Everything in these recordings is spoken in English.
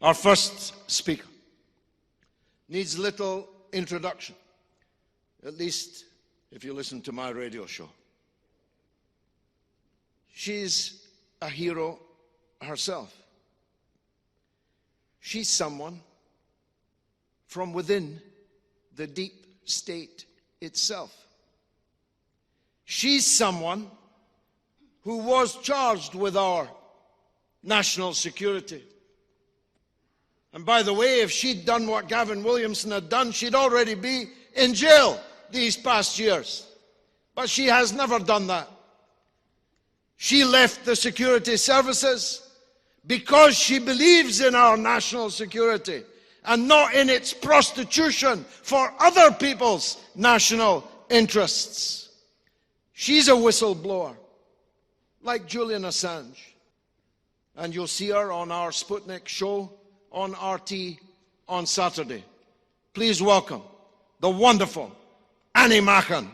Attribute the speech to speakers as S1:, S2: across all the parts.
S1: Our first speaker needs little introduction, at least if you listen to my radio show. She's a hero herself. She's someone from within the deep state itself. She's someone who was charged with our national security. And by the way, if she'd done what Gavin Williamson had done, she'd already be in jail these past years. But she has never done that. She left the security services because she believes in our national security and not in its prostitution for other people's national interests. She's a whistleblower, like Julian Assange. And you'll see her on our Sputnik show on RT on Saturday. Please welcome the wonderful Annie Machon.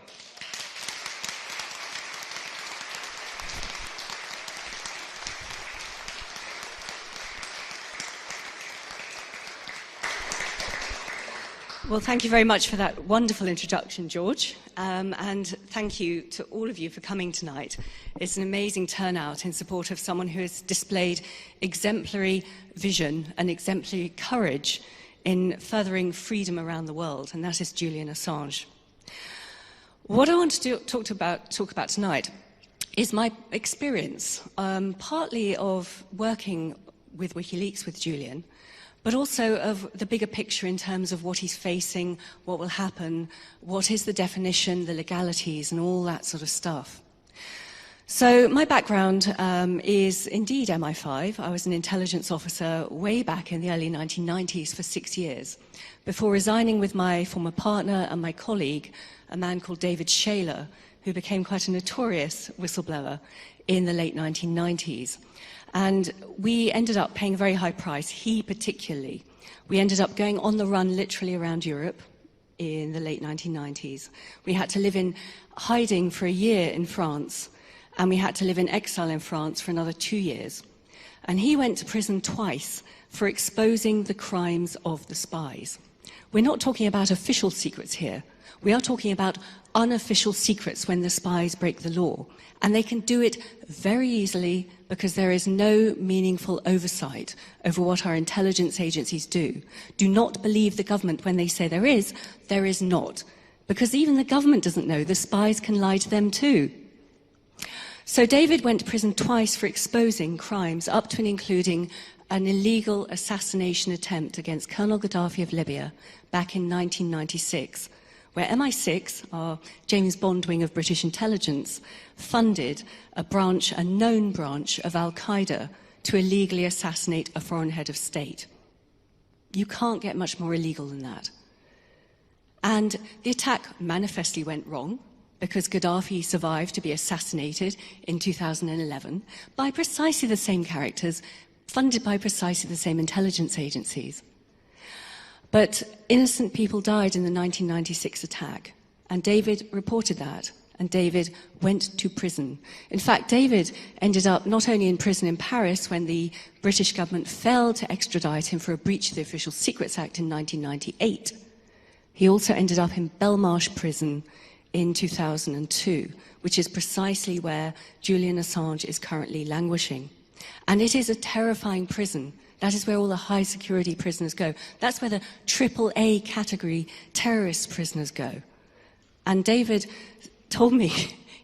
S2: Well, thank you very much for that wonderful introduction, George. And thank you to all of you for coming tonight. It's an amazing turnout in support of someone who has displayed exemplary vision and exemplary courage in furthering freedom around the world, and that is Julian Assange. What I want to talk about tonight is my experience, partly of working with WikiLeaks with Julian, but also of the bigger picture in terms of what he's facing, what will happen, what is the definition, the legalities, and all that sort of stuff. So my background is indeed MI5. I was an intelligence officer way back in the early 1990s for 6 years, before resigning with my former partner and my colleague, a man called David Shaler, who became quite a notorious whistleblower in the late 1990s. And we ended up paying a very high price, he particularly. We ended up going on the run literally around Europe in the late 1990s. We had to live in hiding for a year in France, and we had to live in exile in France for another 2 years. And he went to prison twice for exposing the crimes of the spies. We're not talking about official secrets here. We are talking about unofficial secrets when the spies break the law. And they can do it very easily because there is no meaningful oversight over what our intelligence agencies do. Do not believe the government when they say there is not. Because even the government doesn't know. The spies can lie to them too. So David went to prison twice for exposing crimes, up to and including an illegal assassination attempt against Colonel Gaddafi of Libya back in 1996. Where MI6, our James Bond wing of British intelligence, funded a known branch of Al-Qaeda to illegally assassinate a foreign head of state. You can't get much more illegal than that. And the attack manifestly went wrong because Gaddafi survived to be assassinated in 2011 by precisely the same characters, funded by precisely the same intelligence agencies. But innocent people died in the 1996 attack, and David reported that, and David went to prison. In fact, David ended up not only in prison in Paris when the British government failed to extradite him for a breach of the Official Secrets Act in 1998, he also ended up in Belmarsh prison in 2002, which is precisely where Julian Assange is currently languishing. And it is a terrifying prison. That is where all the high security prisoners go. That's where the AAA category terrorist prisoners go. And David told me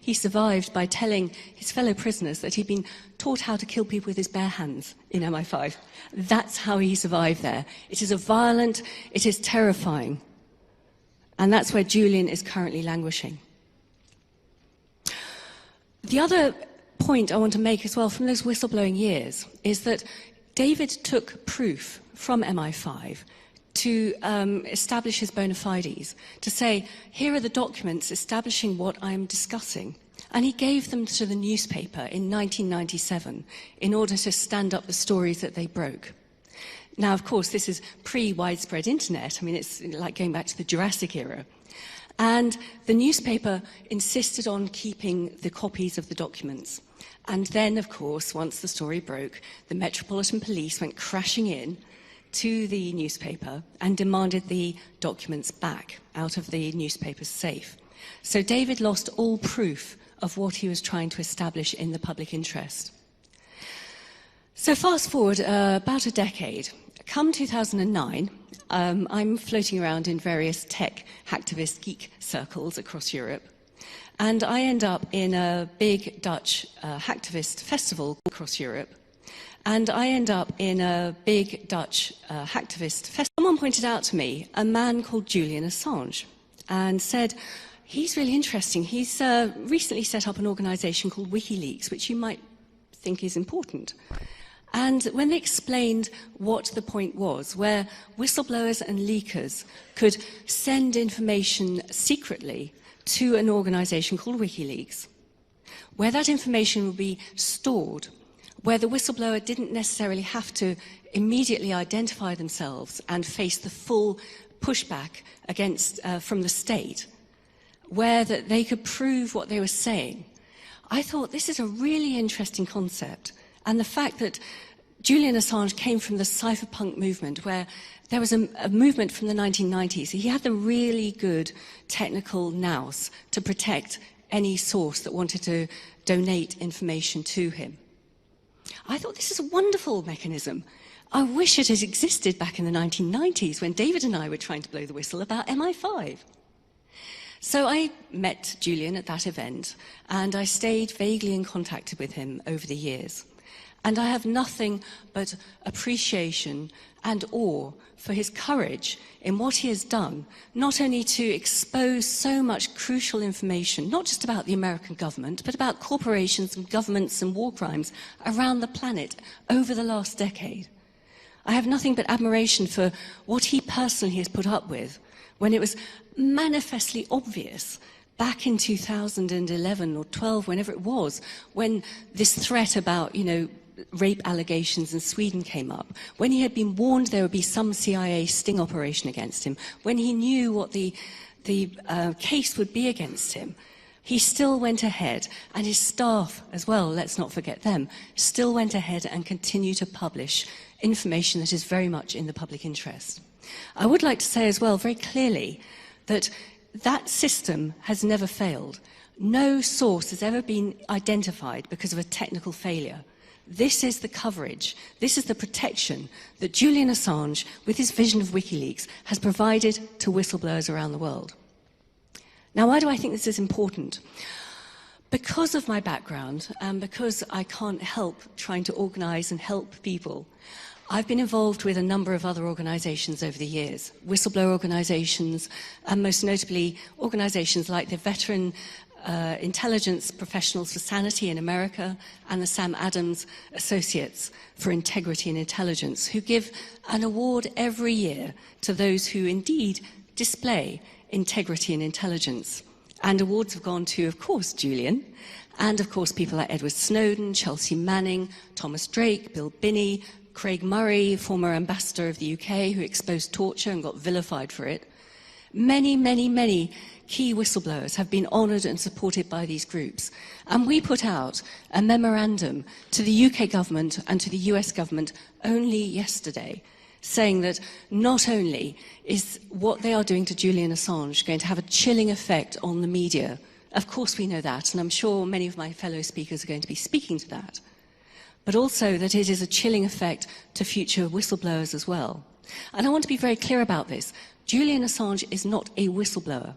S2: he survived by telling his fellow prisoners that he'd been taught how to kill people with his bare hands in MI5. That's how he survived there. It is violent, it is terrifying. And that's where Julian is currently languishing. The other point I want to make as well from those whistleblowing years is that David took proof from MI5 to establish his bona fides, to say, here are the documents establishing what I'm discussing. And he gave them to the newspaper in 1997 in order to stand up the stories that they broke. Now, of course, this is pre-widespread internet. I mean, it's like going back to the Jurassic era. And the newspaper insisted on keeping the copies of the documents. And then, of course, once the story broke, the Metropolitan Police went crashing in, to the newspaper and demanded the documents back out of the newspaper's safe. So David lost all proof of what he was trying to establish in the public interest. So fast forward about a decade. Come 2009, I'm floating around in various tech hacktivist geek circles across Europe, and I end up in a big Dutch hacktivist festival across Europe. And I end up in a big Dutch hacktivist festival. Someone pointed out to me a man called Julian Assange and said, he's really interesting. He's recently set up an organization called WikiLeaks, which you might think is important. And when they explained what the point was, where whistleblowers and leakers could send information secretly to an organization called WikiLeaks, where that information would be stored, where the whistleblower didn't necessarily have to immediately identify themselves and face the full pushback against, from the state, where that they could prove what they were saying. I thought this is a really interesting concept. And the fact that Julian Assange came from the cypherpunk movement, where there was a movement from the 1990s. He had the really good technical nous to protect any source that wanted to donate information to him. I thought this is a wonderful mechanism. I wish it had existed back in the 1990s when David and I were trying to blow the whistle about MI5. So I met Julian at that event, and I stayed vaguely in contact with him over the years. And I have nothing but appreciation and awe for his courage in what he has done, not only to expose so much crucial information, not just about the American government, but about corporations and governments and war crimes around the planet over the last decade. I have nothing but admiration for what he personally has put up with when it was manifestly obvious back in 2011 or 12, whenever it was, when this threat about, rape allegations in Sweden came up, when he had been warned there would be some CIA sting operation against him, when he knew what the case would be against him, he still went ahead, and his staff as well, let's not forget them, still went ahead and continued to publish information that is very much in the public interest. I would like to say as well very clearly that that system has never failed. No source has ever been identified because of a technical failure. This is the coverage, this is the protection that Julian Assange, with his vision of WikiLeaks, has provided to whistleblowers around the world. Now, why do I think this is important? Because of my background, and because I can't help trying to organize and help people, I've been involved with a number of other organizations over the years, whistleblower organizations, and most notably organizations like the Veteran Intelligence Professionals for Sanity in America and the Sam Adams Associates for Integrity and Intelligence, who give an award every year to those who indeed display integrity and intelligence. And awards have gone to, of course, Julian, and of course people like Edward Snowden, Chelsea Manning, Thomas Drake, Bill Binney, Craig Murray, former ambassador of the UK, who exposed torture and got vilified for it. Many, many, many key whistleblowers have been honoured and supported by these groups. And we put out a memorandum to the UK government and to the US government only yesterday, saying that not only is what they are doing to Julian Assange going to have a chilling effect on the media, of course we know that, and I'm sure many of my fellow speakers are going to be speaking to that, but also that it is a chilling effect to future whistleblowers as well. And I want to be very clear about this. Julian Assange is not a whistleblower.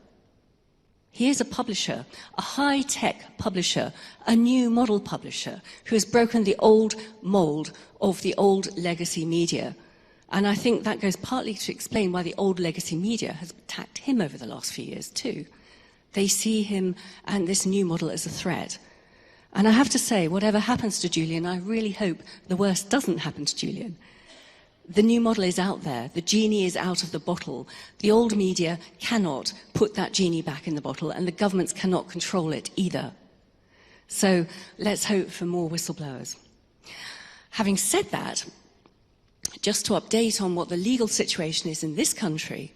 S2: He is a publisher, a high-tech publisher, a new model publisher who has broken the old mould of the old legacy media. And I think that goes partly to explain why the old legacy media has attacked him over the last few years too. They see him and this new model as a threat. And I have to say, whatever happens to Julian, I really hope the worst doesn't happen to Julian. The new model is out there. The genie is out of the bottle. The old media cannot put that genie back in the bottle, and the governments cannot control it either. So let's hope for more whistleblowers. Having said that, just to update on what the legal situation is in this country,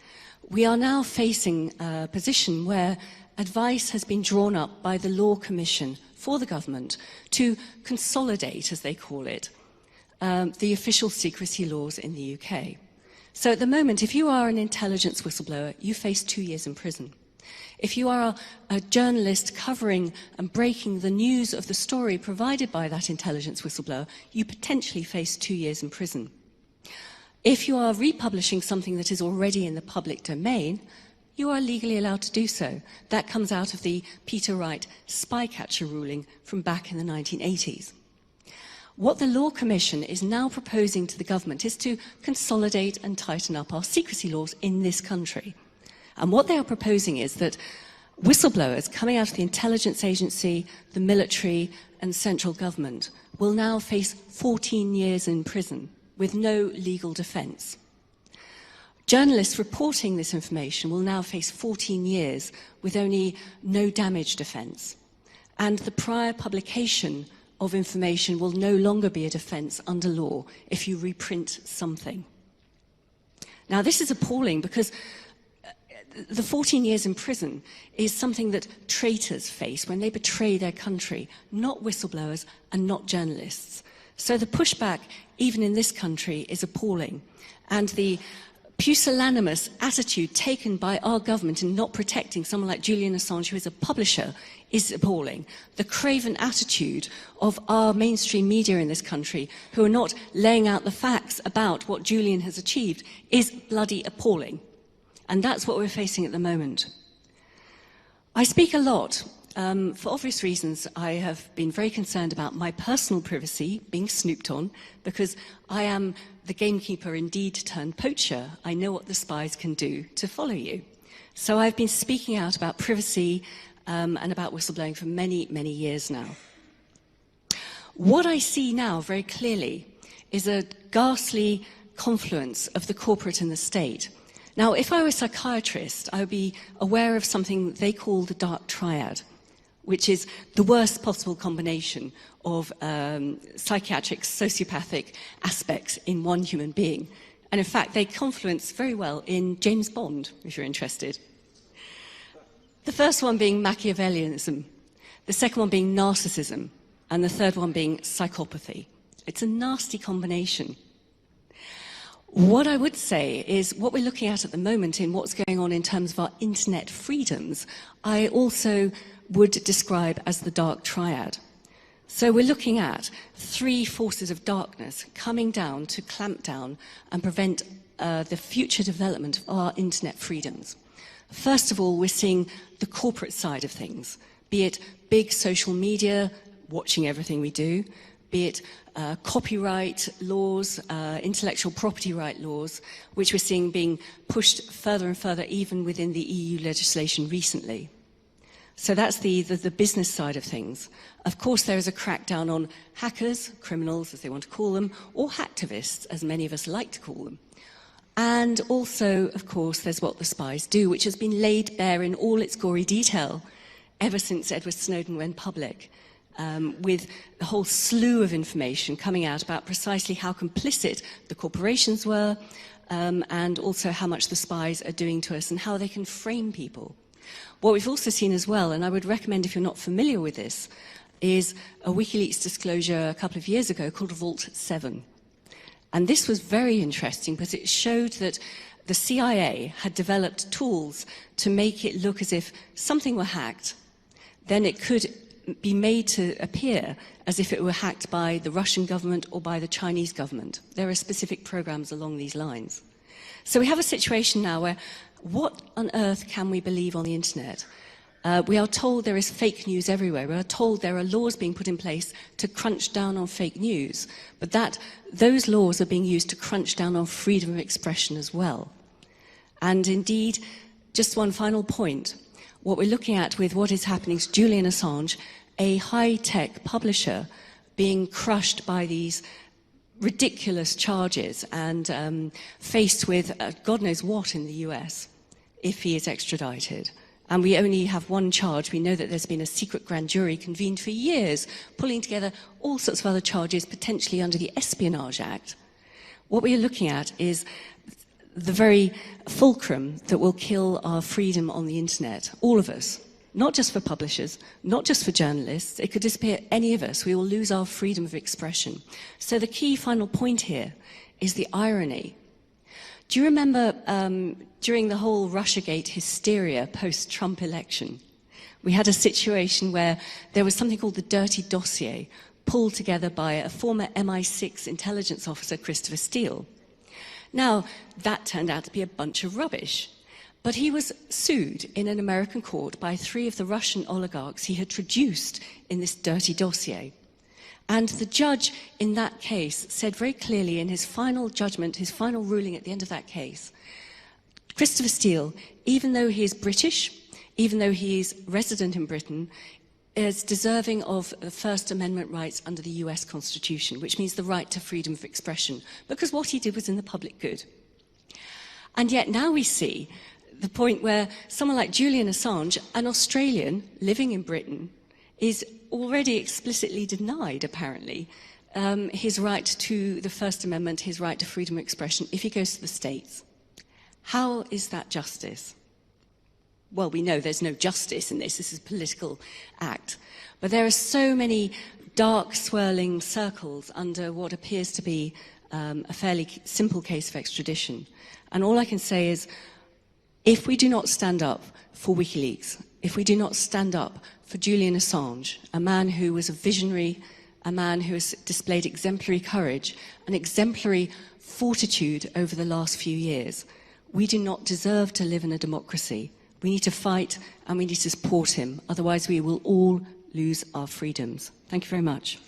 S2: we are now facing a position where advice has been drawn up by the Law Commission for the government to consolidate, as they call it, the official secrecy laws in the UK. So at the moment, if you are an intelligence whistleblower, you face 2 years in prison. If you are a journalist covering and breaking the news of the story provided by that intelligence whistleblower, you potentially face 2 years in prison. If you are republishing something that is already in the public domain, you are legally allowed to do so. That comes out of the Peter Wright spycatcher ruling from back in the 1980s. What the Law Commission is now proposing to the government is to consolidate and tighten up our secrecy laws in this country. And what they are proposing is that whistleblowers coming out of the intelligence agency, the military and central government will now face 14 years in prison with no legal defence. Journalists reporting this information will now face 14 years with only no damage defence. And the prior publication of information will no longer be a defence under law if you reprint something. Now, this is appalling because the 14 years in prison is something that traitors face when they betray their country, not whistleblowers and not journalists. So the pushback, even in this country, is appalling. And the pusillanimous attitude taken by our government in not protecting someone like Julian Assange, who is a publisher, is appalling. The craven attitude of our mainstream media in this country, who are not laying out the facts about what Julian has achieved, is bloody appalling. And that's what we're facing at the moment. I speak a lot. For obvious reasons, I have been very concerned about my personal privacy being snooped on, because I am the gamekeeper indeed turned poacher. I know what the spies can do to follow you. So I've been speaking out about privacy and about whistleblowing for many, many years now. What I see now very clearly is a ghastly confluence of the corporate and the state. Now, if I were a psychiatrist, I would be aware of something they call the dark triad, which is the worst possible combination of psychiatric, sociopathic aspects in one human being. And in fact, they confluence very well in James Bond, if you're interested. The first one being Machiavellianism, the second one being narcissism, and the third one being psychopathy. It's a nasty combination. What I would say is what we're looking at the moment in what's going on in terms of our internet freedoms, I also would describe as the dark triad. So we're looking at three forces of darkness coming down to clamp down and prevent the future development of our internet freedoms. First of all, we're seeing the corporate side of things, be it big social media watching everything we do, be it copyright laws, intellectual property right laws, which we're seeing being pushed further and further even within the EU legislation recently. So that's the business side of things. Of course, there is a crackdown on hackers, criminals as they want to call them, or hacktivists, as many of us like to call them. And also, of course, there's what the spies do, which has been laid bare in all its gory detail ever since Edward Snowden went public, with a whole slew of information coming out about precisely how complicit the corporations were, and also how much the spies are doing to us and how they can frame people. What we've also seen as well, and I would recommend if you're not familiar with this, is a WikiLeaks disclosure a couple of years ago called Vault 7. And this was very interesting because it showed that the CIA had developed tools to make it look as if something were hacked, then it could be made to appear as if it were hacked by the Russian government or by the Chinese government. There are specific programs along these lines. So we have a situation now where what on earth can we believe on the internet? We are told there is fake news everywhere. We are told there are laws being put in place to crunch down on fake news, but those laws are being used to crunch down on freedom of expression as well. And indeed, just one final point, what we're looking at with what is happening to Julian Assange, a high-tech publisher being crushed by these ridiculous charges and faced with God knows what in the US if he is extradited. And we only have one charge. We know that there's been a secret grand jury convened for years, pulling together all sorts of other charges, potentially under the Espionage Act. What we are looking at is the very fulcrum that will kill our freedom on the internet, all of us. Not just for publishers, not just for journalists. It could disappear any of us. We will lose our freedom of expression. So the key final point here is the irony. Do you remember during the whole Russiagate hysteria post-Trump election, we had a situation where there was something called the dirty dossier pulled together by a former MI6 intelligence officer, Christopher Steele. Now, that turned out to be a bunch of rubbish, but he was sued in an American court by 3 of the Russian oligarchs he had traduced in this dirty dossier. And the judge in that case said very clearly in his final judgment, his final ruling at the end of that case, Christopher Steele, even though he is British, even though he is resident in Britain, is deserving of the First Amendment rights under the US Constitution, which means the right to freedom of expression, because what he did was in the public good. And yet now we see the point where someone like Julian Assange, an Australian living in Britain, is already explicitly denied, apparently, his right to the First Amendment, his right to freedom of expression, if he goes to the States. How is that justice? Well, we know there's no justice in this. This is a political act. But there are so many dark, swirling circles under what appears to be a fairly simple case of extradition. And all I can say is, if we do not stand up for WikiLeaks, if we do not stand up for Julian Assange, a man who was a visionary, a man who has displayed exemplary courage and exemplary fortitude over the last few years, we do not deserve to live in a democracy. We need to fight and we need to support him. Otherwise, we will all lose our freedoms. Thank you very much.